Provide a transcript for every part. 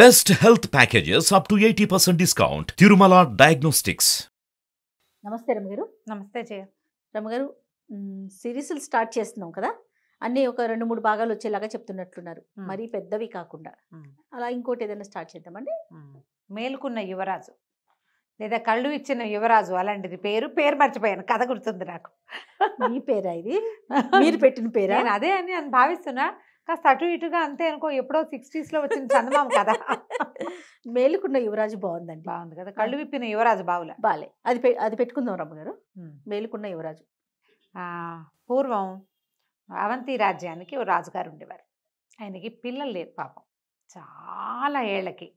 Best health packages up to 80% discount. Tirumala Diagnostics. నమస్తే రమగారు. నమస్తే జయ. రమగారు, సిరీస్లు స్టార్ట్ చేస్తున్నాం కదా, అన్నీ ఒక 2-3 భాగాలు వచ్చేలాగా చెప్తున్నట్లున్నారు. మరీ పెద్దవి కాకుండా అలా ఇంకోటి ఏదైనా స్టార్ట్ చేద్దామండి. మేలుకున్న యువరాజు లేదా కళ్ళు ఇచ్చిన యువరాజు అలాంటిది పేరు మర్చిపోయాను, కథ గుర్తుంది నాకు. మీ పేరా ఇది? మీరు పెట్టిన పేరా? నేను అదే అని భావిస్తున్నా, కాస్త అటు ఇటుగా అంతే అనుకో, ఎప్పుడో 60s లో వచ్చిన చందమామ కదా. మేలుకున్న యువరాజు బాగుందండి. బాగుంది కదా, కళ్ళు విప్పిన యువరాజు బావుల బాలే. అది పెట్టుకుందాం రమ్మగారు. మేలుకున్న యువరాజు. పూర్వం అవంతి రాజ్యానికి ఓ రాజుగారు ఉండేవారు. ఆయనకి పిల్లలు లేరు పాపం. చాలా ఏళ్ళకి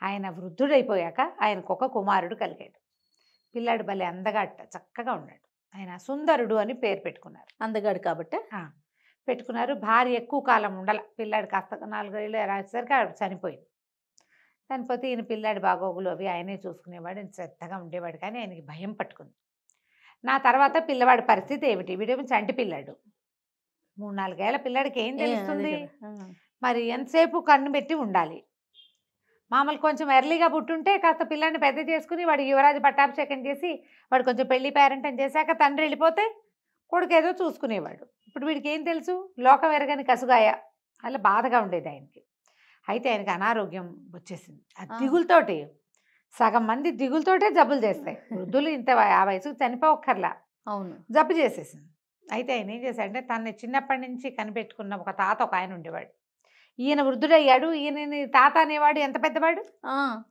ఆయన వృద్ధుడైపోయాక ఆయనకు ఒక కుమారుడు కలిగాడు. పిల్లాడు భలే అందగాట, చక్కగా ఉన్నాడు. ఆయన సుందరుడు అని పేరు పెట్టుకున్నారు. అందగాడు కాబట్టి పెట్టుకున్నారు. భార్య ఎక్కువ కాలం ఉండాల. పిల్లాడు కాస్త 4 ఏళ్ళు రాసేసరికి చనిపోయింది. చనిపోతే ఈయన పిల్లాడి బాగోగులు అవి ఆయనే చూసుకునేవాడు, శ్రద్ధగా ఉండేవాడు. కానీ ఆయనకి భయం పట్టుకుంది. నా తర్వాత పిల్లవాడి పరిస్థితి ఏమిటి? వీడేమో చంటి పిల్లాడు, 3-4 ఏళ్ల పిల్లాడికి ఏం తెలుస్తుంది? మరి ఎంతసేపు కన్ను పెట్టి ఉండాలి. మామూలు కొంచెం ఎర్లీగా పుట్టుంటే కాస్త పిల్లాడిని పెద్ద చేసుకుని వాడు యువరాజు పట్టాభిషేకం చేసి వాడు కొంచెం పెళ్లి పేరెంటం చేశాక తండ్రి వెళ్ళిపోతే కొడుకు ఏదో చూసుకునేవాడు. ఇప్పుడు వీడికి ఏం తెలుసు? లోకం ఎరగని కసుగాయ. అలా బాధగా ఉండేది ఆయనకి. అయితే ఆయనకి అనారోగ్యం వచ్చేసింది. ఆ దిగులతోటి సగం మంది దిగులతోటే జబ్బులు చేస్తాయి. వృద్ధులు ఇంత ఆ వయసుకు చనిపోక్కర్లా, అవును, జబ్బు చేసేసింది. అయితే ఆయన ఏం చేశాడంటే, తనని చిన్నప్పటి నుంచి కనిపెట్టుకున్న ఒక తాత ఒక ఆయన ఉండేవాడు. ఈయన వృద్ధుడయ్యాడు. ఈయనని తాత అనేవాడు ఎంత పెద్దవాడు,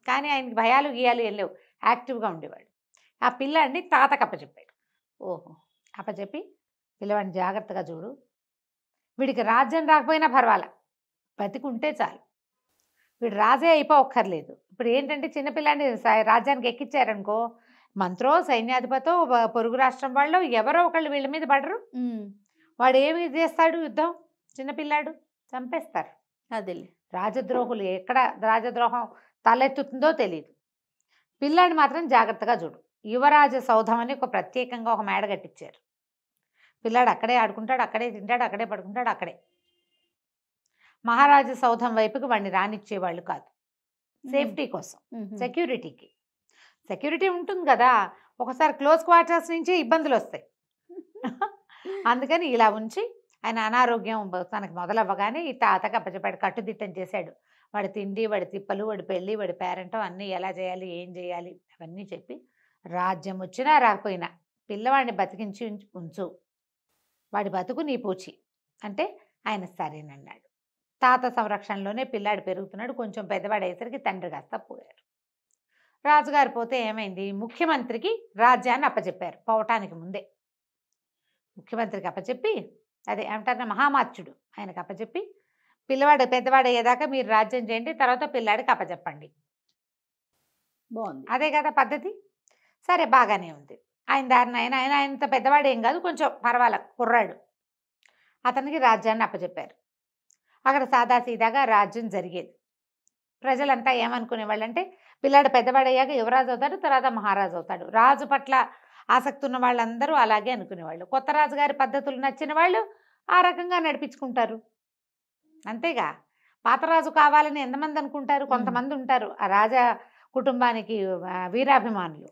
కానీ ఆయనకి భయాలు గీయాలు ఏం లేవు, యాక్టివ్గా ఉండేవాడు. ఆ పిల్లాడిని తాతకు అప్పచెప్పాడు. ఓహో. అప్పచెప్పి పిల్లవాడిని జాగ్రత్తగా చూడు, వీడికి రాజ్యం రాకపోయినా పర్వాలా, బతికుంటే చాలు, వీడు రాజే అయిపోక్కర్లేదు. ఇప్పుడు ఏంటంటే చిన్నపిల్లాడిని రాజ్యానికి ఎక్కించారనుకో, మంత్రో సైన్యాధిపతో పొరుగు రాష్ట్రం వాళ్ళు ఎవరో ఒకళ్ళు వీళ్ళ మీద పడరు. వాడు ఏమి చేస్తాడు? యుద్ధం. చిన్నపిల్లాడు చంపేస్తారు. అదే రాజద్రోహులు ఎక్కడ రాజద్రోహం తలెత్తుతుందో తెలియదు. పిల్లాడిని మాత్రం జాగ్రత్తగా చూడు. యువరాజ సౌధం అని ఒక ప్రత్యేకంగా ఒక మేడ కట్టించారు. పిల్లాడు అక్కడే ఆడుకుంటాడు, అక్కడే తింటాడు, అక్కడే పడుకుంటాడు, అక్కడే. మహారాజా సౌధం వైపుకి వాడిని రానిచ్చేవాళ్ళు కాదు, సేఫ్టీ కోసం, సెక్యూరిటీకి. సెక్యూరిటీ ఉంటుంది కదా, ఒకసారి క్లోజ్ క్వార్టర్స్ నుంచి ఇబ్బందులు వస్తాయి. అందుకని ఇలా ఉంచి ఆయన అనారోగ్యం తనకు మొదలవ్వగానే ఈ తాతకు అప్పచెప్పాడు, కట్టుదిట్టం చేశాడు. వాడి తిండి, వాడి తిప్పలు, వాడి పెళ్ళి, వాడి పేరెంటం అన్నీ ఎలా చేయాలి, ఏం చేయాలి అవన్నీ చెప్పి, రాజ్యం వచ్చినా రాకపోయినా పిల్లవాడిని బతికించి ఉంచు, వాడి బతుకు నీ పూచి అంటే ఆయన సరేనన్నాడు. తాత సంరక్షణలోనే పిల్లాడు పెరుగుతున్నాడు. కొంచెం పెద్దవాడు అయ్యేసరికి తండ్రి కాస్త పోయారు. రాజుగారు పోతే ఏమైంది? ముఖ్యమంత్రికి రాజ్యాన్ని అప్పచెప్పారు. పోవటానికి ముందే ముఖ్యమంత్రికి అప్పచెప్పి, అదే ఏమంటారు, మహామాత్యుడు ఆయనకు అప్పచెప్పి, పిల్లవాడు పెద్దవాడు అయ్యేదాకా మీరు రాజ్యం చేయండి, తర్వాత పిల్లాడికి అప్పచెప్పండి. బాగుంది, అదే కదా పద్ధతి. సరే, బాగానే ఉంది. ఆయన దారిని ఆయన ఆయనంత పెద్దవాడు ఏం కాదు, కొంచెం పర్వాల కుర్రాడు. అతనికి రాజ్యాన్ని అప్పచెప్పారు. అక్కడ సాదాసీదాగా రాజ్యం జరిగేది. ప్రజలంతా ఏమనుకునేవాళ్ళు అంటే, పిల్లాడు పెద్దవాడయ్యాక యువరాజు అవుతాడు, తర్వాత మహారాజు అవుతాడు. రాజు పట్ల ఆసక్తి ఉన్న వాళ్ళందరూ అలాగే అనుకునేవాళ్ళు. కొత్త రాజుగారి పద్ధతులు నచ్చిన వాళ్ళు ఆ రకంగా నడిపించుకుంటారు, అంతేగా. పాతరాజు కావాలని ఎంతమంది అనుకుంటారు? కొంతమంది ఉంటారు ఆ రాజా కుటుంబానికి వీరాభిమానులు.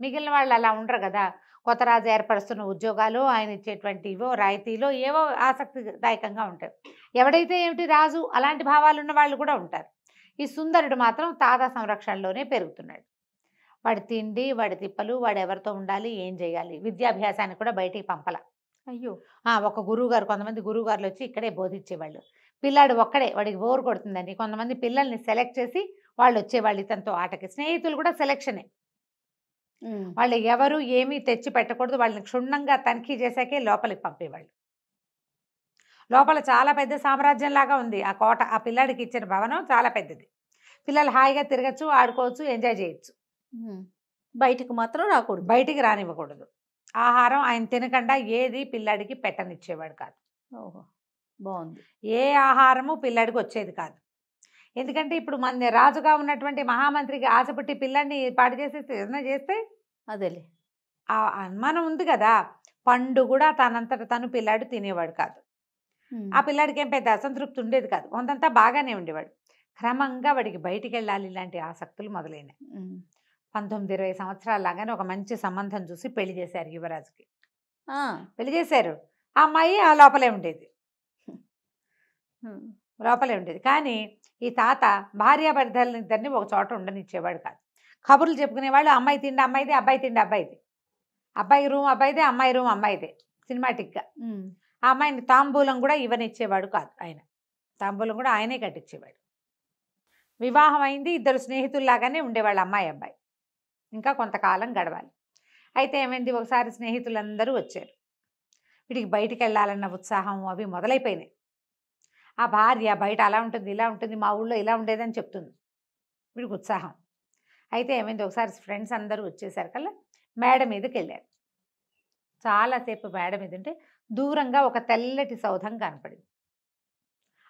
మిగిలిన వాళ్ళు అలా ఉండరు కదా. కొత్త రాజు ఏర్పరుస్తున్న ఉద్యోగాలు, ఆయన ఇచ్చేటువంటి ఇవో రాయితీలో ఏవో ఆసక్తిదాయకంగా ఉంటాయి. ఎవడైతే ఏమిటి రాజు అలాంటి భావాలు ఉన్న వాళ్ళు కూడా ఉంటారు. ఈ సుందరుడు మాత్రం తాత సంరక్షణలోనే పెరుగుతున్నాడు. వాడి తిండి, వాడి తిప్పలు, వాడు ఎవరితో ఉండాలి, ఏం చేయాలి, విద్యాభ్యాసానికి కూడా బయటికి పంపల. అయ్యో. ఒక గురువుగారు, కొంతమంది గురువుగారులు వచ్చి ఇక్కడే బోధించేవాళ్ళు. పిల్లాడు ఒక్కడే, వాడికి బోర్ కొడుతుందని కొంతమంది పిల్లల్ని సెలెక్ట్ చేసి వాళ్ళు వచ్చేవాళ్ళు ఇతనితో ఆటకి. స్నేహితులు కూడా సెలెక్షనే. వాళ్ళు ఎవరు ఏమీ తెచ్చి పెట్టకూడదు, వాళ్ళని క్షుణ్ణంగా తనిఖీ చేశాకే లోపలికి పంపేవాళ్ళు. లోపల చాలా పెద్ద సామ్రాజ్యం లాగా ఉంది ఆ కోట. ఆ పిల్లాడికి ఇచ్చిన భవనం చాలా పెద్దది. పిల్లలు హాయిగా తిరగచ్చు, ఆడుకోవచ్చు, ఎంజాయ్ చేయొచ్చు. బయటికి మాత్రం రాకూడదు, బయటికి రానివ్వకూడదు. ఆహారం ఆయన తినకుండా ఏది పిల్లాడికి పెట్టనిచ్చేవాడు కాదు. ఓహో, బాగుంది. ఏ ఆహారము పిల్లాడికి వచ్చేది కాదు. ఎందుకంటే ఇప్పుడు మన రాజుగా ఉన్నటువంటి మహామంత్రికి ఆశపట్టి పిల్లాడిని పాడు చేసేసి ఏదైనా చేస్తే అదేలే ఆ అనుమానం ఉంది కదా. పండు కూడా తనంతట తను పిల్లాడు తినేవాడు కాదు. ఆ పిల్లాడికి ఏం పెద్ద అసంతృప్తి ఉండేది కాదు, కొంతంతా బాగానే ఉండేవాడు. క్రమంగా వాడికి బయటికి వెళ్ళాలి ఇలాంటి ఆసక్తులు మొదలైనాయి. 19-20 సంవత్సరాల లాగానే ఒక మంచి సంబంధం చూసి పెళ్లి చేశారు యువరాజుకి. పెళ్లి చేశారు. ఆ అమ్మాయి ఆ లోపలే ఉండేది, లోపలే ఉండేది. కానీ ఈ తాత భార్యాభర్తలిద్దరిని ఒక చోట ఉండనిచ్చేవాడు కాదు. కబుర్లు చెప్పుకునేవాళ్ళు, అమ్మాయి తిండి అమ్మాయిదే, అబ్బాయి తిండి అబ్బాయిదే, అబ్బాయి రూమ్ అబ్బాయిదే, అమ్మాయి రూమ్ అమ్మాయిదే, సినిమాటిక్గా. ఆ అమ్మాయిని తాంబూలం కూడా ఇవ్వనిచ్చేవాడు కాదు ఆయన. తాంబూలం కూడా ఆయనే కట్టించేవాడు. వివాహం అయింది, ఇద్దరు స్నేహితుల్లాగానే ఉండేవాళ్ళు అమ్మాయి అబ్బాయి. ఇంకా కొంతకాలం గడవాలి. అయితే ఏమైంది, ఒకసారి స్నేహితులందరూ వచ్చారు. వీడికి బయటికి వెళ్ళాలన్న ఉత్సాహం అవి మొదలైపోయినాయి. ఆ భార్య బయట అలా ఉంటుంది, ఇలా ఉంటుంది, మా ఊళ్ళో ఇలా ఉండేదని చెప్తుంది. వీడికి ఉత్సాహం. అయితే ఏమైంది, ఒకసారి ఫ్రెండ్స్ అందరూ వచ్చేసరికల్లా మేడ మీదకి వెళ్ళారు. చాలాసేపు మేడ మీద ఉంటే దూరంగా ఒక తెల్లటి సౌధం కనపడింది.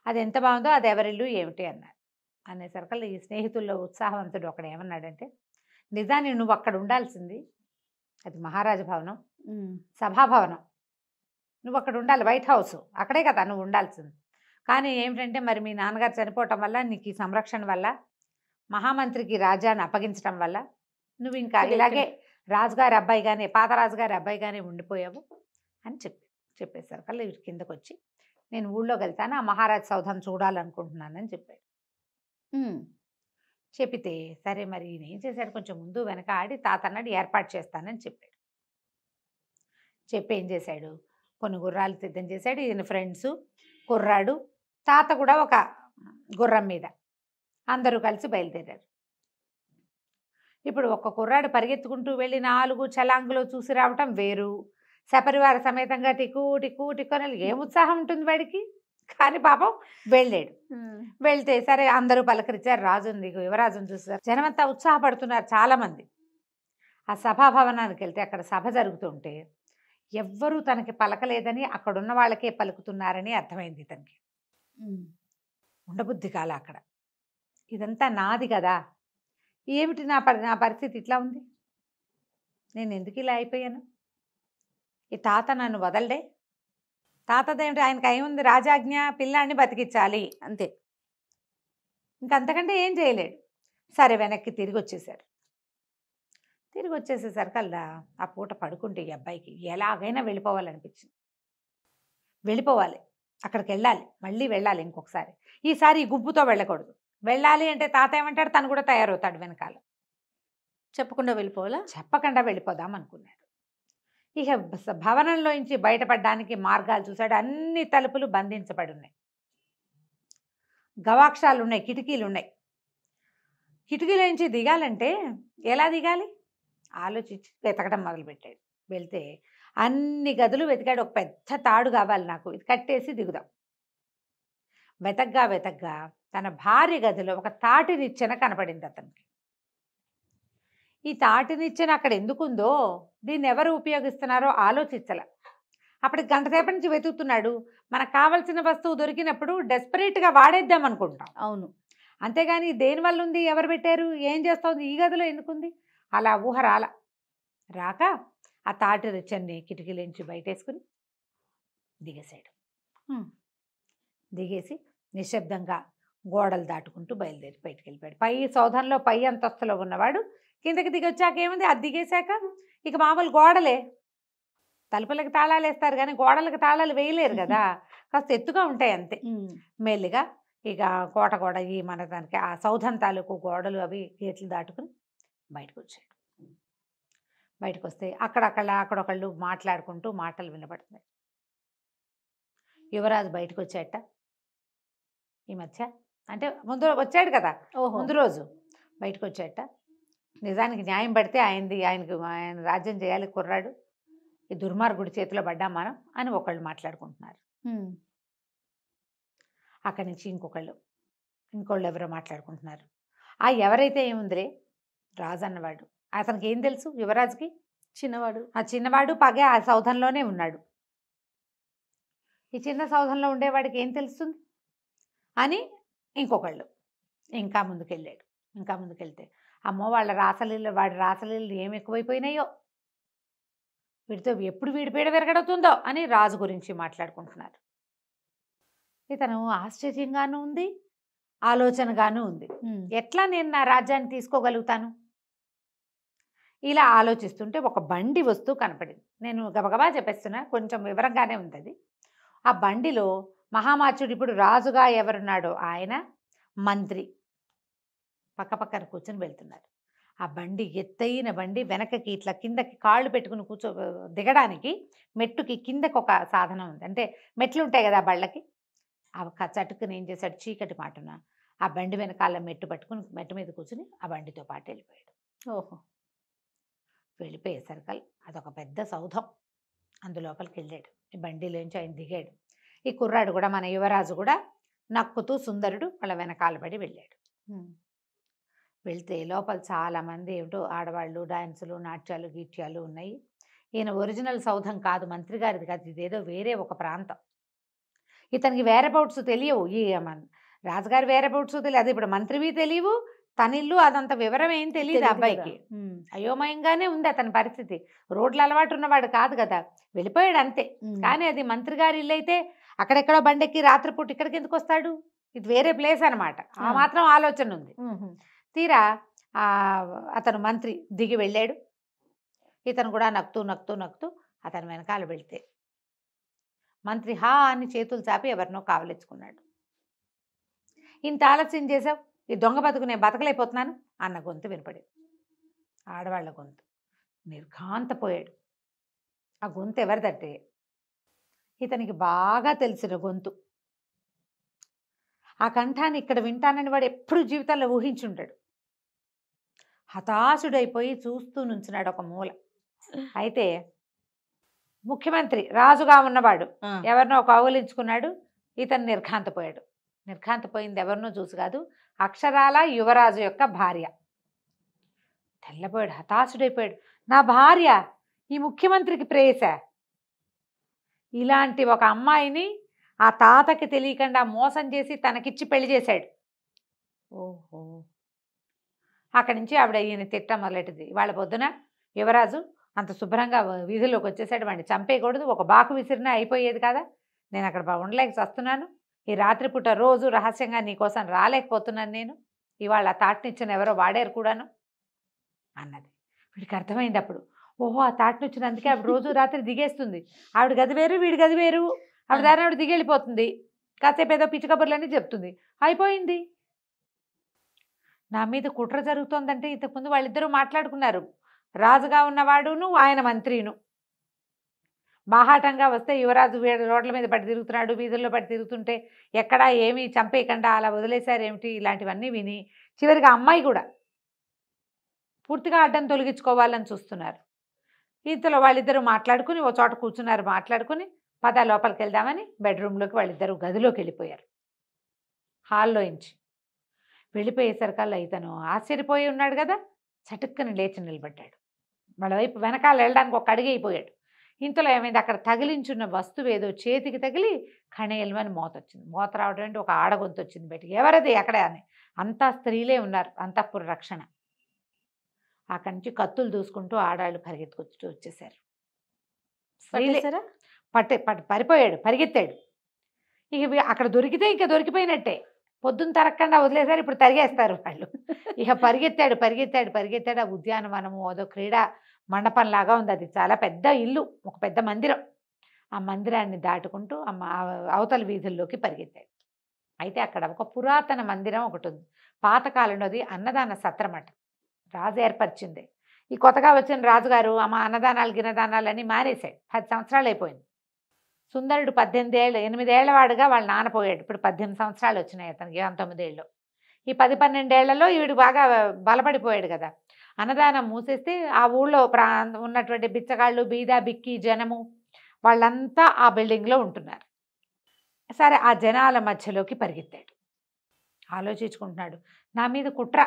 అది ఎంత బాగుందో, అది ఎవరిల్లు ఏమిటి అన్నారు. అనేసరికల్లా ఈ స్నేహితుల్లో ఉత్సాహవంతుడు ఒకడు ఏమన్నాడంటే, నిజాన్ని నువ్వు అక్కడ ఉండాల్సింది, అది మహారాజ భవనం, సభాభవనం, నువ్వు అక్కడ ఉండాలి, వైట్ హౌస్ అక్కడే కదా నువ్వు ఉండాల్సింది. కానీ ఏమిటంటే మరి మీ నాన్నగారు చనిపోవటం వల్ల, నీకు ఈ సంరక్షణ వల్ల, మహామంత్రికి రాజ్యాన్ని అప్పగించడం వల్ల నువ్వు ఇంకా ఇలాగే రాజుగారి అబ్బాయిగానే, పాత రాజుగారి అబ్బాయిగానే ఉండిపోయావు అని చెప్పేశారు. కల్లా వీటి కిందకు వచ్చి, నేను ఊళ్ళోకి వెళ్తాను, ఆ మహారాజ్ సౌధం చూడాలనుకుంటున్నానని చెప్పాడు. చెప్పితే సరే మరి ఈయన ఏం చేశాడు, కొంచెం ముందు వెనక ఆడి తాత అన్నాడు ఏర్పాటు చేస్తానని చెప్పాడు. చెప్పి ఏం చేశాడు, కొన్ని గుర్రాలు సిద్ధం చేశాడు. ఈయన ఫ్రెండ్స్, కుర్రాడు, తాత కూడా ఒక గుర్రం మీద అందరూ కలిసి బయలుదేరారు. ఇప్పుడు ఒక కుర్రాడు పరిగెత్తుకుంటూ వెళ్ళి 4 చలాంగులో చూసి రావటం వేరు, సపరివార సమేతంగా టిక్కు టిక్కు టిక్కు అని ఏం ఉత్సాహం ఉంటుంది వాడికి. కానీ పాపం వెళ్ళాడు. వెళ్తే సరే అందరూ పలకరించారు, రాజుని యువరాజుని చూసారు. జనమంతా ఉత్సాహపడుతున్నారు చాలామంది. ఆ సభాభవనానికి వెళ్తే అక్కడ సభ జరుగుతుంటే ఎవ్వరూ తనకి పలకలేదని, అక్కడున్న వాళ్ళకే పలుకుతున్నారని అర్థమైంది తనకి. ఉండబుద్ధి కాల అక్కడ. ఇదంతా నాది కదా, ఏమిటి నా పరిస్థితి ఇట్లా ఉంది, నేను ఎందుకు ఇలా అయిపోయాను, ఈ తాత నన్ను వదలడే, తాతదేమిటి ఆయనకి ఏముంది, రాజాజ్ఞ, పిల్లాన్ని బతికించాలి అంతే, ఇంకంతకంటే ఏం చేయలేడు. సరే వెనక్కి తిరిగి వచ్చేసారు. తిరిగి వచ్చేసేసరికల్లా ఆ పూట పడుకుంటే ఈ అబ్బాయికి ఎలాగైనా వెళ్ళిపోవాలనిపించింది. వెళ్ళిపోవాలి, అక్కడికి వెళ్ళాలి, మళ్ళీ వెళ్ళాలి ఇంకొకసారి. ఈసారి ఈ గుంపుతో వెళ్ళకూడదు. వెళ్ళాలి అంటే తాత ఏమంటాడు, తను కూడా తయారవుతాడు వెనకాల. చెప్పకుండా వెళ్ళిపోవాలా? చెప్పకుండా వెళ్ళిపోదాం అనుకున్నాడు. ఇక భవనంలోంచి బయటపడడానికి మార్గాలు చూశాడు. అన్ని తలుపులు బంధించబడి ఉన్నాయి, గవాక్షాలు ఉన్నాయి, కిటికీలు ఉన్నాయి. కిటికీల నుంచి దిగాలంటే ఎలా దిగాలి ఆలోచించి వెతకడం మొదలుపెట్టాడు. వెళ్తే అన్ని గదులు వెతికాడు. ఒక పెద్ద తాడు కావాలి నాకు, ఇది కట్టేసి దిగుదాం. వెతగ్గా తన భార్య గదిలో ఒక తాటి నిచ్చెన కనపడింది అతనికి. ఈ తాటి నిచ్చెన అక్కడ ఎందుకుందో, దీన్ని ఎవరు ఉపయోగిస్తున్నారో ఆలోచించాల. అప్పటికి గంట సేపటి నుంచి వెతుకుతున్నాడు. మనకు కావాల్సిన వస్తువు దొరికినప్పుడు డెస్పరేట్గా వాడేద్దాం అనుకుంటాం. అవును. అంతేగాని దేనివల్ల ఉంది, ఎవరు పెట్టారు, ఏం చేస్తుంది, ఈ గదిలో ఎందుకుంది, అలా ఊహ రాక ఆ తాటి నిచ్చెన్ని కిటికీలోంచి బయటేసుకుని దిగేశాడు. దిగేసి నిశ్శబ్దంగా గోడలు దాటుకుంటూ బయలుదేరి బయటికి వెళ్ళిపోయాడు. పై సౌధంలో పై అంతస్తులో ఉన్నవాడు కిందకి దిగి వచ్చాక ఏముంది, అది దిగేశాక ఇక మామూలు గోడలే. తలుపులకు తాళాలు వేస్తారు కానీ గోడలకు తాళాలు వేయలేరు కదా, కాస్త ఎత్తుగా ఉంటాయి అంతే. మెల్లిగా ఇక కోట గోడ ఈ మన దానికి ఆ సౌధం తాలూకు గోడలు అవి గేట్లు దాటుకుని బయటకు వచ్చాడు. బయటకు వస్తే అక్కడొకళ్ళు మాట్లాడుకుంటూ మాటలు వినపడుతున్నాయి. యువరాజు బయటకు వచ్చాట ఈ మధ్య, అంటే ముందు వచ్చాడు కదా, ముందు రోజు బయటకు వచ్చాట. నిజానికి న్యాయం పడితే ఆయన రాజ్యం చేయాలి కుర్రాడు, ఈ దుర్మార్గుడి చేతిలో పడ్డాం మనం అని ఒకళ్ళు మాట్లాడుకుంటున్నారు. అక్కడి నుంచి ఇంకోళ్ళు ఎవరో మాట్లాడుకుంటున్నారు. ఆ ఎవరైతే ఏముందిరే, రాజు అన్నవాడు, అతనికి ఏం తెలుసు, యువరాజుకి చిన్నవాడు పగే ఆ సౌధంలోనే ఉన్నాడు. ఈ చిన్న సౌధంలో ఉండేవాడికి ఏం తెలుస్తుంది అని ఇంకొకళ్ళు ఇంకా ముందుకెళ్తే అమ్మో వాడి రాసలీలు ఏమి ఎక్కువైపోయినాయో, వీడితో ఎప్పుడు వీడి పీడ విరగడుతుందో అని రాజు గురించి మాట్లాడుకుంటున్నారు. ఇతను ఆశ్చర్యంగానూ ఉంది, ఆలోచనగాను ఉంది. ఎట్లా నేను నా రాజ్యాన్ని తీసుకోగలుగుతాను? ఇలా ఆలోచిస్తుంటే ఒక బండి వస్తూ కనపడింది. నేను గబగబా చెప్పేస్తున్నా, కొంచెం వివరంగానే ఉంది అది. ఆ బండిలో మహామాచుడు ఇప్పుడు రాజుగా ఎవరున్నాడో ఆయన, మంత్రి పక్కపక్కన కూర్చొని వెళ్తున్నారు. ఆ బండి ఎత్తైన బండి, వెనకకి ఇట్లా కిందకి కాళ్ళు పెట్టుకుని దిగడానికి మెట్టుకి కిందకి ఒక సాధనం ఉంది. అంటే మెట్లు ఉంటాయి కదా బళ్ళకి, ఆ చటుకుని ఏం చేశాడు, చీకటి మాటున ఆ బండి వెనకాల మెట్టు పట్టుకుని మెట్టు మీద కూర్చుని ఆ బండితో పాటు వెళ్ళిపోయాడు. ఓహో. వెళ్ళిపోయేసరికి అదొక పెద్ద సౌధం, అందులోపలికి వెళ్ళాడు. ఈ బండిలోంచి ఆయన దిగాడు. ఈ కుర్రాడు కూడా, మన యువరాజు కూడా నక్కుతూ సుందరుడు వాళ్ళ వెనకాల పడి వెళ్ళాడు. వెళ్తే లోపల చాలామంది ఏమిటో ఆడవాళ్ళు, డాన్సులు, నాట్యాలు, గీట్యాలు ఉన్నాయి. ఈయన ఒరిజినల్ సౌధం కాదు, మంత్రి గారిది కాదు, ఇదేదో వేరే ఒక ప్రాంతం. ఇతనికి వేరబౌట్స్ తెలియవు, ఈ రాజుగారి వేరబౌట్స్ తెలియదు, ఇప్పుడు మంత్రివి తెలియవు, తనిల్లు అదంత వివరం ఏం తెలియదు అబ్బాయికి. అయోమయంగానే ఉంది అతని పరిస్థితి. రోడ్లు అలవాటు ఉన్నవాడు కాదు కదా, వెళ్ళిపోయాడు అంతే. కానీ అది మంత్రి గారి ఇల్లు అయితే అక్కడెక్కడో బండెక్కి రాత్రిపూట ఇక్కడికి ఎందుకు వస్తాడు? ఇది వేరే ప్లేస్ అనమాట. ఆ మాత్రం ఆలోచన ఉంది. తీరా అతను మంత్రి దిగి వెళ్ళాడు. ఇతను కూడా నక్కుతూ నక్కుతూ నక్కుతూ అతని వెనకాల వెళితే మంత్రి హా అని చేతులు చాపి ఎవరినో కావలించుకున్నాడు. ఇంత ఆలస్యం చేసావు, ఈ దొంగ బతుకు నేను బతకలేకపోతున్నాను అన్న గొంతు వినపడింది, ఆడవాళ్ళ గొంతు. నిర్ఘాంతపోయాడు. ఆ గొంతు ఎవరిదంటే ఇతనికి బాగా తెలిసిన గొంతు. ఆ కంఠాన్ని ఇక్కడ వింటానని వాడు ఎప్పుడు జీవితంలో ఊహించుంటాడు. హతాశుడైపోయి చూస్తూ నుంచున్నాడు ఒక మూల. అయితే ముఖ్యమంత్రి రాజుగా ఉన్నవాడు ఎవరినో కౌగిలించుకున్నాడు. ఇతను నిర్ఘాంతపోయాడు. నిర్ఘాంతపోయింది ఎవరినో చూసి కాదు, అక్షరాల యువరాజు యొక్క భార్య. తెల్లపోయాడు, హతాశుడైపోయాడు. నా భార్య ఈ ముఖ్యమంత్రికి ప్రేయసా? ఇలాంటి ఒక అమ్మాయిని ఆ తాతకి తెలియకుండా మోసం చేసి తనకిచ్చి పెళ్లి చేశాడు. ఓహో. అక్కడి నుంచి ఆవిడ ఈయన తిట్ట మొదలెట్టింది. వాళ్ళ పొద్దున యువరాజు అంత శుభ్రంగా వీధుల్లోకి వచ్చేసాడు, వాడిని చంపేయకూడదు, ఒక బాకు విసిరినా అయిపోయేది కదా, నేను అక్కడ ఉండలేక వస్తున్నాను, ఈ రాత్రిపూట రోజు రహస్యంగా నీకోసం రాలేకపోతున్నాను నేను, ఇవాళ తాటనిచ్చిన ఎవరో వాడారు కూడాను అన్నది. వీడికి అర్థమైంది అప్పుడు, ఓహో ఆ తాటనిచ్చినందుకే ఆవిడ రోజు రాత్రి దిగేస్తుంది, ఆవిడ గది వేరు వీడి గది వేరు, ఆవిడ దారి ఆవిడ దిగెళ్ళిపోతుంది, కాసేపు ఏదో పిచ్చి కబుర్లన్నీ చెప్తుంది, అయిపోయింది. నా మీద కుట్ర జరుగుతోందంటే ఇంతకుముందు వాళ్ళిద్దరూ మాట్లాడుకున్నారు, రాజుగా ఉన్నవాడును ఆయన మంత్రిను. బాహాటంగా వస్తే యువరాజు రోడ్ల మీద పడి తిరుగుతున్నాడు, వీధుల్లో పడి తిరుగుతుంటే ఎక్కడా ఏమీ చంపేయకుండా అలా వదిలేశారేమిటి, ఇలాంటివన్నీ విని చివరిగా అమ్మాయి కూడా పూర్తిగా అడ్డం తొలగించుకోవాలని చూస్తున్నారు. ఇంతలో వాళ్ళిద్దరూ మాట్లాడుకుని ఓ చోట కూర్చున్నారు. మాట్లాడుకుని పద లోపలికి వెళ్దామని బెడ్రూమ్లోకి వాళ్ళిద్దరూ గదిలోకి వెళ్ళిపోయారు. హాల్లో ఇంచి వెళ్ళిపోయేసరికల్లా ఇతను ఆశ్చర్యపోయి ఉన్నాడు కదా, చటుక్కని లేచి నిలబడ్డాడు. వాళ్ళ వైపు వెనకాల వెళ్ళడానికి ఒక అడిగి అయిపోయాడు. ఇంతలో ఏమైంది, అక్కడ తగిలించున్న వస్తువు ఏదో చేతికి తగిలి కణేలమని మోత వచ్చింది. మోత రావడం అంటే ఒక ఆడగొంతు వచ్చింది బయటికి. ఎవరది అక్కడ అని, అంతా స్త్రీలే ఉన్నారు, అంతఃపుర రక్షణ. అక్కడి నుంచి కత్తులు దూసుకుంటూ ఆడాళ్ళు పరిగెత్తుకొచ్చి వచ్చేసారు. పరిపోయాడు, పరిగెత్తాడు. ఇక అక్కడ దొరికితే ఇంకా దొరికిపోయినట్టే, పొద్దున్న తరగకుండా వదిలేసారు, ఇప్పుడు తరిగేస్తారు వాళ్ళు. ఇక పరిగెత్తాడు పరిగెత్తాడు పరిగెత్తాడు. ఆ ఉద్యానవనము అదో క్రీడా మండపంలాగా ఉంది, అది చాలా పెద్ద ఇల్లు, ఒక పెద్ద మందిరం. ఆ మందిరాన్ని దాటుకుంటూ అవతల వీధుల్లోకి పరిగెత్తాడు. అయితే అక్కడ ఒక పురాతన మందిరం ఒకటి ఉంది, పాతకాలంలో అది అన్నదాన సత్రమట, రాజు ఏర్పరిచింది. ఈ కొత్తగా వచ్చిన రాజుగారు అన్నదానాలు గిన్నదానాలు మానేశాడు. 10 సంవత్సరాలు అయిపోయింది. సుందరుడు 8 ఏళ్లవాడుగా వాళ్ళ నాన్న పోయాడు. ఇప్పుడు 18 సంవత్సరాలు వచ్చినాయి అతనికి, 19 ఏళ్ళు. ఈ 10-12 ఏళ్లలో వీడు బాగా బలపడిపోయాడు కదా. అన్నదానం మూసేస్తే ఆ ఊళ్ళో ఉన్నటువంటి బిచ్చగాళ్ళు, బీద బిక్కి జనము వాళ్ళంతా ఆ బిల్డింగ్లో ఉంటున్నారు. సరే ఆ జనాల మధ్యలోకి పరిగెత్తాడు. ఆలోచించుకుంటున్నాడు, నా మీద కుట్ర,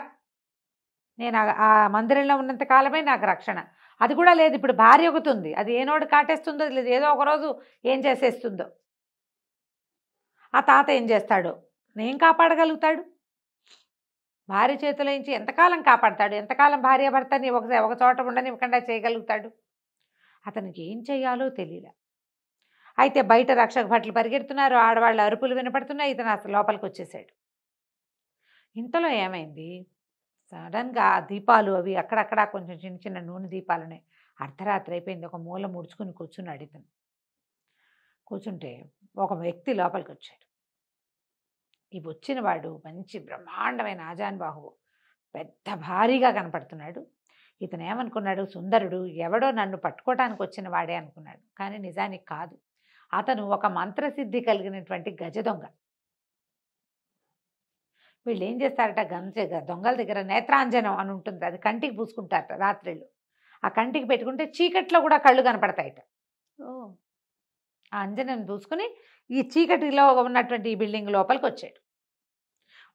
నేను ఆ మందిరంలో ఉన్నంత కాలమే నాకు రక్షణ, అది కూడా లేదు. ఇప్పుడు భార్య ఒకటి ఉంది, అది ఏనోడు కాటేస్తుందో లేదు, ఏదో ఒకరోజు ఏం చేసేస్తుందో. ఆ తాత ఏం చేస్తాడో, నేను కాపాడగలుగుతాడు? భార్య చేతిలో నుంచి ఎంతకాలం కాపాడతాడు? ఎంతకాలం భార్య భర్తని ఒక చోట ఉండనివ్వకుండా చేయగలుగుతాడు? అతనికి ఏం చెయ్యాలో తెలియలే. అయితే బయట రక్షక భట్లు పరిగెడుతున్నారు, ఆడవాళ్ళ అరుపులు వినపడుతున్నాయి. ఇతను అసలు లోపలికి వచ్చేసాడు. ఇంతలో ఏమైంది, సడన్గా ఆ దీపాలు అవి అక్కడక్కడ కొంచెం చిన్న చిన్న నూనె దీపాలున్నాయి. అర్ధరాత్రి అయిపోయింది. ఒక మూల ముడుచుకుని కూర్చున్నాడు ఇతను. కూర్చుంటే ఒక వ్యక్తి లోపలికి వచ్చాడు. ఈ వచ్చిన వాడు మంచి బ్రహ్మాండమైన ఆజానుబాహువు, పెద్ద భారీగా కనపడుతున్నాడు. ఇతను ఏమనుకున్నాడు, సుందరుడు ఎవడో నన్ను పట్టుకోవటానికి వచ్చిన వాడే అనుకున్నాడు. కానీ నిజానికి కాదు, అతను ఒక మంత్రసిద్ధి కలిగినటువంటి గజ దొంగ. వీళ్ళు ఏం చేస్తారట, దొంగల దగ్గర నేత్రాంజనం అని ఉంటుంది, అది కంటికి పూసుకుంటారట రాత్రిళ్ళు. ఆ కంటికి పెట్టుకుంటే చీకట్లో కూడా కళ్ళు కనపడతాయట. ఆ అంజనం పూసుకుని ఈ చీకటిలో ఉన్నటువంటి ఈ బిల్డింగ్ లోపలికి వచ్చాడు.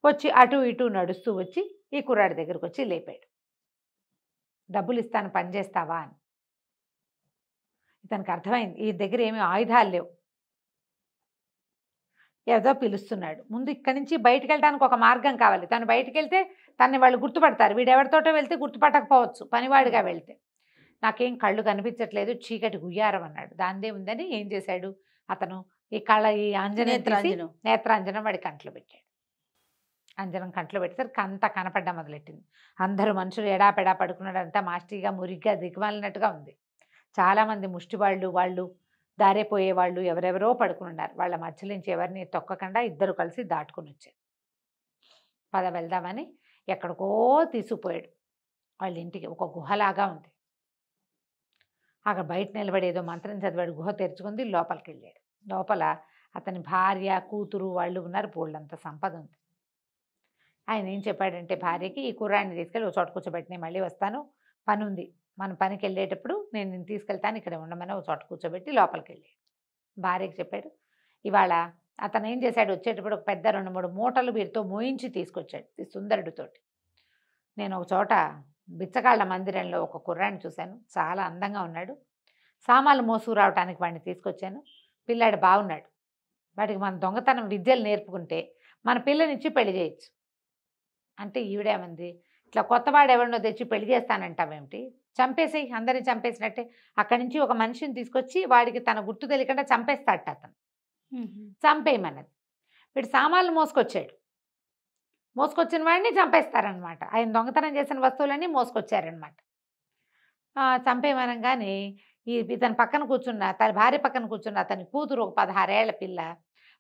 వచ్చి అటు ఇటు నడుస్తూ వచ్చి ఈ కుర్రాడి దగ్గరకు వచ్చి లేపాడు. డబ్బులు ఇస్తాను, పని చేస్తావా అని. ఇతనికి అర్థమైంది ఈ దగ్గర ఏమీ ఆయుధాలు లేవు, ఏదో పిలుస్తున్నాడు. ముందు ఇక్కడి నుంచి బయటకు వెళ్ళడానికి ఒక మార్గం కావాలి. తను బయటకు వెళ్తే తనని వాళ్ళు గుర్తుపడతారు. వీడెవరితోటో వెళ్తే గుర్తుపట్టకపోవచ్చు, పనివాడిగా వెళ్తే. నాకేం కళ్ళు కనిపించట్లేదు, చీకటి గుయ్యారం అన్నాడు. దాందే ఉందని ఏం చేశాడు అతను, ఈ అంజనం తీసి నేత్రాంజనం వాడి కంట్లో పెట్టాడు. అంజనం కంట్లో పెట్టేసరికి అంతా కనపడ్డా మొదలెట్టింది. అందరూ మనుషులు ఎడాపెడా పడుకున్నాడు. అంతా మాస్టిగా మురిగ్గా దిగుమాలినట్టుగా ఉంది. చాలామంది వాళ్ళు దారేపోయేవాళ్ళు ఎవరెవరో పడుకున్నారు. వాళ్ళ మధ్య నుంచి ఎవరిని తొక్కకుండా ఇద్దరు కలిసి దాటుకుని వచ్చారు. పద వెళ్దామని ఎక్కడికో తీసుకుపోయాడు. వాళ్ళ ఇంటికి ఒక గుహలాగా ఉంది. అక్కడ బయట నిలబడి ఏదో మంత్రం చదివాడు. గుహ తెరుచుకుంది, లోపలికి వెళ్ళాడు. లోపల అతని భార్య కూతురు వాళ్ళు ఉన్నారు. బోళ్ళంత సంపద ఉంది. ఆయన ఏం చెప్పాడంటే భార్యకి, ఈ కుర్రాడిని తీసుకెళ్ళి ఒక చోట కూర్చోబెట్టి నేను మళ్ళీ వస్తాను, పని ఉంది, మన పనికి వెళ్ళేటప్పుడు నేను తీసుకెళ్తాను, ఇక్కడ ఉండమని ఒక చోట కూర్చోబెట్టి లోపలికి వెళ్ళాడు. భార్యకి చెప్పాడు. ఇవాళ అతను ఏం చేశాడు, వచ్చేటప్పుడు ఒక పెద్ద 2-3 మూటలు వీరితో మోయించి తీసుకొచ్చాడు ఈ సుందరుడితోటి. నేను ఒక చోట బిచ్చగాళ్ల మందిరంలో ఒక కుర్రాడిని చూశాను, చాలా అందంగా ఉన్నాడు, సామాన్లు మోసుకు రావడానికి వాడిని తీసుకొచ్చాను, పిల్లాడు బాగున్నాడు, వాడికి మన దొంగతనం విద్యలు నేర్పుకుంటే మన పిల్లనిచ్చి పెళ్లి చేయొచ్చు అంటే. ఈవిడేమంది, ఇట్లా కొత్తవాడు ఎవరినో తెచ్చి పెళ్లి చేస్తానంటావేమిటి, చంపేసేయి, అందరిని చంపేసినట్టే. అక్కడి నుంచి ఒక మనిషిని తీసుకొచ్చి వాడికి తన గుర్తు తెలియకుండా చంపేస్తాడట అతను. చంపేయమన్నది. వీడు సామాన్లు మోసుకొచ్చిన వాడిని చంపేస్తారనమాట. ఆయన దొంగతనం చేసిన వస్తువులన్నీ మోసుకొచ్చారనమాట. చంపేయమనగానే ఇతని పక్కన కూర్చున్న, తన భార్య పక్కన కూర్చున్న అతని కూతురు ఒక 16 ఏళ్ల పిల్ల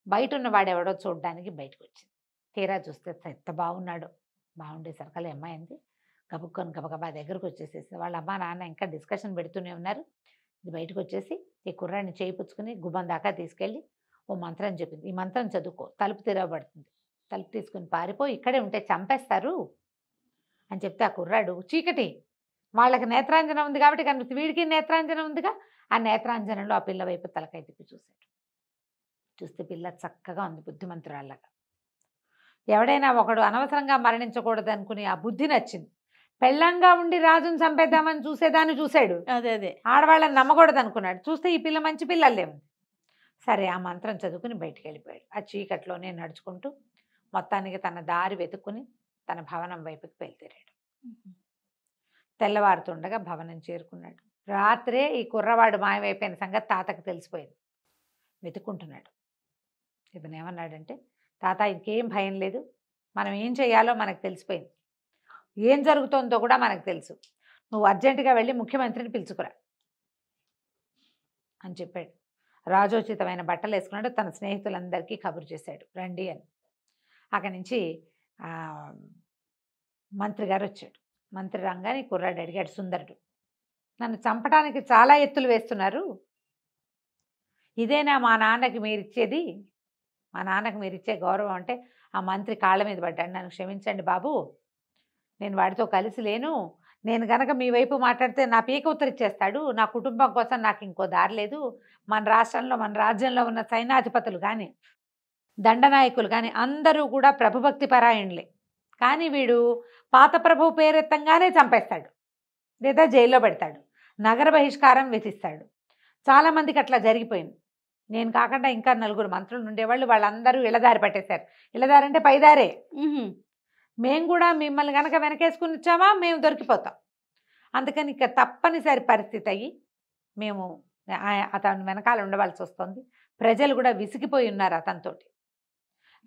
బయట ఉన్న వాడెవడో చూడడానికి బయటకు వచ్చింది. తీరా చూస్తే ఎంత బాగున్నాడో. బాగుండేసరికల్ అమ్మాయి అంది. గబుక్కొని గబగబా దగ్గరకు వచ్చేసేసి వాళ్ళ అమ్మ నాన్న ఇంకా డిస్కషన్ పెడుతూనే ఉన్నారు. ఇది బయటకు వచ్చేసి ఈ కుర్రాడిని చేయిపుచ్చుకుని గుమ్మం దాకా తీసుకెళ్ళి ఓ మంత్రం చెప్పింది. ఈ మంత్రం చదువుకో, తలుపు తెరవబడుతుంది, తలుపు తీసుకుని పారిపో, ఇక్కడే ఉంటే చంపేస్తారు అని చెప్తే ఆ కుర్రాడు, చీకటి వాళ్ళకి నేత్రాంజనం ఉంది కాబట్టి కనిపిస్తుంది, వీడికి నేత్రాంజనం ఉందిగా, ఆ నేత్రాంజనంలో ఆ పిల్ల వైపు తలకాయ తిప్పి చూశాడు. చూస్తే పిల్ల చక్కగా ఉంది, బుద్ధిమంతురాళ్ళగా. ఎవడైనా ఒకడు అనవసరంగా మరణించకూడదు అనుకుని ఆ బుద్ధి నచ్చింది. పెళ్ళంగా ఉండి రాజును చంపేద్దామని చూసేదాన్ని చూశాడు, అదే ఆడవాళ్ళని నమ్మకూడదు అనుకున్నాడు. చూస్తే ఈ పిల్ల మంచి పిల్లలే ఉంది. సరే ఆ మంత్రం చదువుకుని బయటికి వెళ్ళిపోయాడు. ఆ చీకట్లోనే నడుచుకుంటూ మొత్తానికి తన దారి వెతుక్కుని తన భవనం వైపుకి బయలుదేరాడు. తెల్లవారుతుండగా భవనం చేరుకున్నాడు. రాత్రే ఈ కుర్రవాడు మాయమైపోయిన సంగతి తాతకు తెలిసిపోయింది. వెతుక్కుంటున్నాడు. ఇతను ఏమన్నాడంటే, తాత ఇంకేం భయం లేదు, మనం ఏం చేయాలో మనకు తెలిసిపోయింది, ఏం జరుగుతుందో కూడా మనకు తెలుసు, నువ్వు అర్జెంటుగా వెళ్ళి ముఖ్యమంత్రిని పిలుచుకురా అని చెప్పాడు. రాజోచితమైన బట్టలు వేసుకున్నాడు. తన స్నేహితులందరికీ కబురు చేశాడు, రండి అని. అక్కడి నుంచి మంత్రి గారు వచ్చాడు. మంత్రి రంగాన్ని కుర్రాడు అడిగాడు, సుందరుడు, నన్ను చంపడానికి చాలా ఎత్తులు వేస్తున్నారు, ఇదేనా మా నాన్నకి మీరిచ్చేది, మా నాన్నకి మీరిచ్చే గౌరవం అంటే? ఆ మంత్రి కాళ్ళ మీద పడ్డాడు. నన్ను క్షమించండి బాబు, నేను వాడితో కలిసి లేను, నేను గనక మీ వైపు మాట్లాడితే నా పీక ఉత్తరిచ్చేస్తాడు, నా కుటుంబం కోసం నాకు ఇంకో దారి లేదు, మన రాష్ట్రంలో మన రాజ్యంలో ఉన్న సైన్యాధిపతులు కానీ దండనాయకులు కానీ అందరూ కూడా ప్రభుభక్తి పరాయణులే, కానీ వీడు పాత ప్రభు పేరెత్తంగానే చంపేస్తాడు లేదా జైల్లో పెడతాడు, నగర బహిష్కారం విధిస్తాడు. చాలామందికి అట్లా జరిగిపోయింది. నేను కాకుండా ఇంకా 4 మంత్రులు ఉండేవాళ్ళు, వాళ్ళందరూ ఇళ్ళదారి పట్టేశారు. ఇళ్ళదారంటే పైదారే. మేము కూడా మిమ్మల్ని కనుక వెనకేసుకుని వచ్చామా మేము దొరికిపోతాం. అందుకని ఇక తప్పనిసరి పరిస్థితి అయ్యి మేము అతని వెనకాల ఉండవలసి వస్తుంది. ప్రజలు కూడా విసిగిపోయి ఉన్నారు అతనితోటి.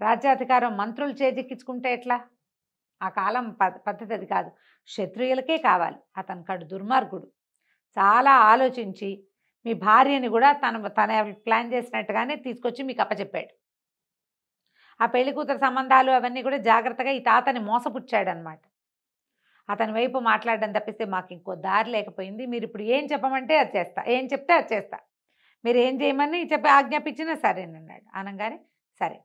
రాజ్యాధికారం మంత్రులు చేజిక్కించుకుంటే ఎట్లా? ఆ కాలం పద్ధతి అది కాదు. క్షత్రియులకే కావాలి. అతను కడు దుర్మార్గుడు. చాలా ఆలోచించి మీ భార్యని కూడా తన ప్లాన్ చేసినట్టుగానే తీసుకొచ్చి మీకు అప్పచెప్పాడు. ఆ పెళ్లి కూతురు సంబంధాలు అవన్నీ కూడా జాగ్రత్తగా ఈ తాతని మోసపుచ్చాడనమాట. అతని వైపు మాట్లాడడం తప్పిస్తే మాకు ఇంకో దారి లేకపోయింది. మీరు ఇప్పుడు ఏం చెప్పమంటే అది చేస్తా, ఏం చెప్తే అది చేస్తా, మీరు ఏం చేయమని చెప్పి ఆజ్ఞాపించినా సరేనన్నాడు. అనగానే సరే,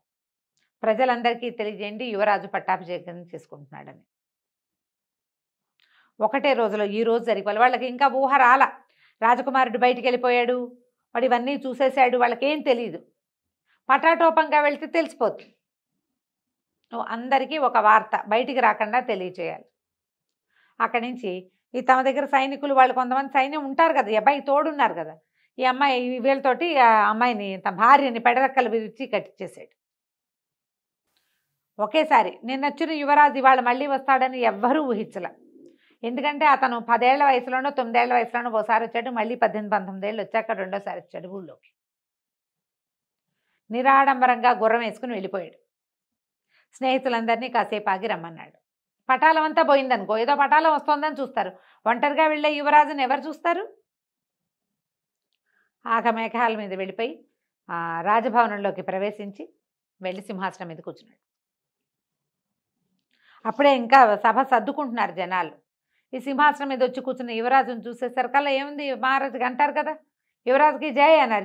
ప్రజలందరికీ తెలియజేయండి యువరాజు పట్టాభిషేకం చేసుకుంటున్నాడని. ఒకటే రోజులో ఈ రోజు జరిగిపోవాలి. వాళ్ళకి ఇంకా ఊహ రాల. రాజకుమారుడు బయటికి వెళ్ళిపోయాడు, వాడు ఇవన్నీ చూసేశాడు, వాళ్ళకేం తెలియదు. పటాటోపంగా వెళ్తే తెలిసిపోతుంది. అందరికీ ఒక వార్త బయటికి రాకుండా తెలియచేయాలి. అక్కడి నుంచి ఈ తమ దగ్గర సైనికులు వాళ్ళు కొంతమంది సైన్యం ఉంటారు కదా, ఈ అబ్బాయి తోడున్నారు కదా, ఈ అమ్మాయి వీళ్ళతోటి ఆ అమ్మాయిని తన భార్యని పెడరెక్కలు విరిచి కట్టించేసాడు. ఒకేసారి నిన్న వచ్చిన యువరాజు ఇవాళ మళ్ళీ వస్తాడని ఎవ్వరూ ఊహించలే. ఎందుకంటే అతను 10 ఏళ్ల వయసులోనో 9 ఏళ్ల వయసులోనో ఒకసారి వచ్చాడు, మళ్ళీ 18-19 ఏళ్ళు వచ్చాక రెండోసారి వచ్చాడు ఊళ్ళోకి. నిరాడంబరంగా గుర్రం వేసుకుని వెళ్ళిపోయాడు. స్నేహితులందరినీ కాసేపు ఆగి రమ్మన్నాడు. పటాలం అంతా పోయిందనుకో, ఏదో పటాలం వస్తోందని చూస్తారు. ఒంటరిగా వెళ్ళే యువరాజుని ఎవరు చూస్తారు? ఆగమేఘాల మీద వెళ్ళిపోయి రాజభవనంలోకి ప్రవేశించి వెళ్ళి సింహాసనం మీద కూర్చున్నాడు. అప్పుడే ఇంకా సభ సర్దుకుంటున్నారు జనాలు. ఈ సింహాసనం మీద వచ్చి కూర్చున్న యువరాజును చూసేసరికల్లా ఏముంది, మహారాజుకి అంటారు కదా, యువరాజుకి జయ అని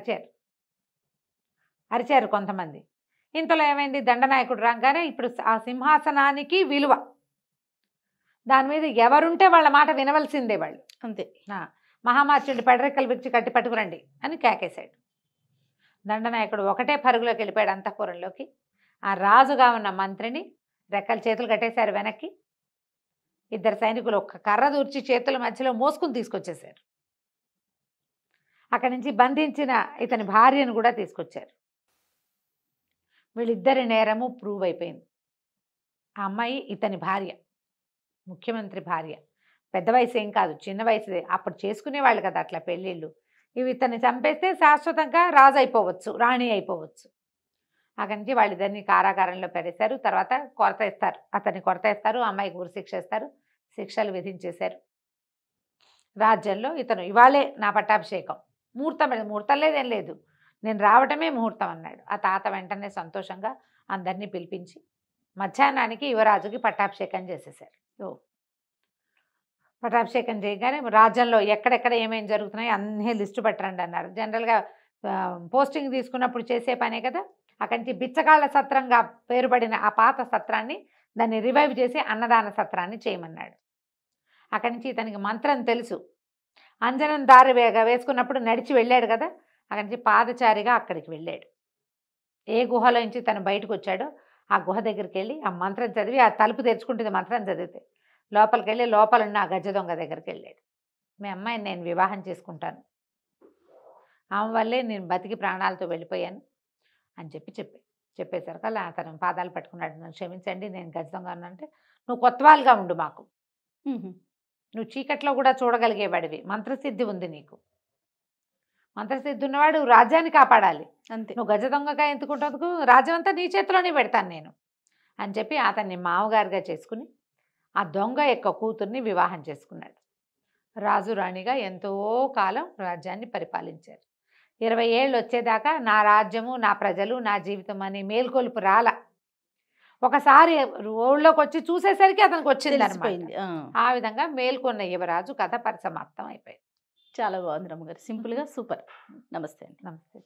అరిచారు కొంతమంది. ఇంతలో ఏమైంది, దండనాయకుడు రాగానే ఇప్పుడు ఆ సింహాసనానికి విలువ, దాని మీద ఎవరుంటే వాళ్ళ మాట వినవలసిందే వాళ్ళు, అంతే. మహామార్చుడి పెడరెక్కలు విరిచి కట్టి పట్టుకురండి అని కేకేశాడు. దండనాయకుడు ఒకటే పరుగులోకి వెళ్ళిపోయాడు అంతఃపురంలోకి. ఆ రాజుగా ఉన్న మంత్రిని రెక్కల చేతులు కట్టేశారు వెనక్కి. 2 సైనికులు ఒక్క కర్ర దూర్చి చేతుల మధ్యలో మోసుకుని తీసుకొచ్చేశారు. అక్కడి నుంచి బంధించిన ఇతని భార్యను కూడా తీసుకొచ్చారు. వీళ్ళిద్దరి నేరము ప్రూవ్ అయిపోయింది. ఆ అమ్మాయి ఇతని భార్య, ముఖ్యమంత్రి భార్య. పెద్ద వయసు ఏం కాదు, చిన్న వయసుదే. అప్పుడు చేసుకునేవాళ్ళు కదా అట్లా పెళ్ళిళ్ళు. ఇవి ఇతన్ని చంపేస్తే శాశ్వతంగా రాజు అయిపోవచ్చు, రాణి అయిపోవచ్చు. అక్కడి నుంచి వాళ్ళిద్దరిని కారాగారంలో పెరేశారు. తర్వాత కొరత ఇస్తారు, అతన్ని కొరత ఇస్తారు, అమ్మాయికి ఉరిశిక్ష ఇస్తారు, శిక్షలు విధించేశారు. రాజ్యంలో ఇతను ఇవాళే నా పట్టాభిషేకం, ముహూర్తం లేదేం లేదు, నేను రావటమే ముహూర్తం అన్నాడు. ఆ తాత వెంటనే సంతోషంగా అందరినీ పిలిపించి మధ్యాహ్నానికి యువరాజుకి పట్టాభిషేకం చేసేశారు. పట్టాభిషేకం చేయగానే రాజ్యంలో ఎక్కడెక్కడ ఏమేమి జరుగుతున్నాయో అన్నీ లిస్టు పెట్టరండి అన్నారు. జనరల్గా పోస్టింగ్ తీసుకున్నప్పుడు చేసే పనే కదా. అక్కడి నుంచి బిచ్చగాళ్ళ సత్రంగా పేరుపడిన ఆ పాత సత్రాన్ని దాన్ని రివైవ్ చేసి అన్నదాన సత్రాన్ని చేయమన్నాడు. అక్కడి నుంచి ఇతనికి మంత్రం తెలుసు. అంజనం దారి వేసుకున్నప్పుడు నడిచి వెళ్ళాడు కదా, అక్కడి నుంచి పాదచారిగా అక్కడికి వెళ్ళాడు. ఏ గుహలో నుంచి తను బయటకు వచ్చాడో ఆ గుహ దగ్గరికి వెళ్ళి ఆ మంత్రం చదివి, ఆ తలుపు తెరుచుకుంటుంది మంత్రం చదివితే, లోపలికి వెళ్ళి లోపలున్న ఆ గజ దొంగ దగ్గరికి వెళ్ళాడు. మీ అమ్మాయిని నేను వివాహం చేసుకుంటాను, ఆమె వల్లే నేను బతికి ప్రాణాలతో వెళ్ళిపోయాను అని చెప్పేసరికి అతను పాదాలు పట్టుకున్నాడు. నన్ను క్షమించండి, నేను గజ దొంగ అంటే, నువ్వు కొత్తవాళ్ళుగా ఉండు, మాకు నువ్వు చీకట్లో కూడా చూడగలిగేవాడివి, మంత్రసిద్ధి ఉంది నీకు, మంత్రసిద్ధి ఉన్నవాడు రాజ్యాన్ని కాపాడాలి, అంతే. నువ్వు గజ దొంగగా ఎందుకుంటందుకు, రాజ్యం అంతా నీ చేతిలోనే పెడతాను నేను అని చెప్పి అతన్ని మామగారిగా చేసుకుని ఆ దొంగ యొక్క కూతుర్ని వివాహం చేసుకున్నాడు. రాజు రాణిగా ఎంతో కాలం రాజ్యాన్ని పరిపాలించారు. 20 ఏళ్ళు వచ్చేదాకా నా రాజ్యము, నా ప్రజలు, నా జీవితం అనే మేల్కొలుపు రాల. ఒకసారి ఊళ్ళోకి వచ్చి చూసేసరికి అతనికి వచ్చింది అనిపోయింది. ఆ విధంగా మేల్కొన్న యువరాజు కథ పరిసమాప్తం అయిపోయింది. చాలా బాగుంది రమ్మగారు, సింపుల్గా సూపర్. నమస్తే అండి. నమస్తే.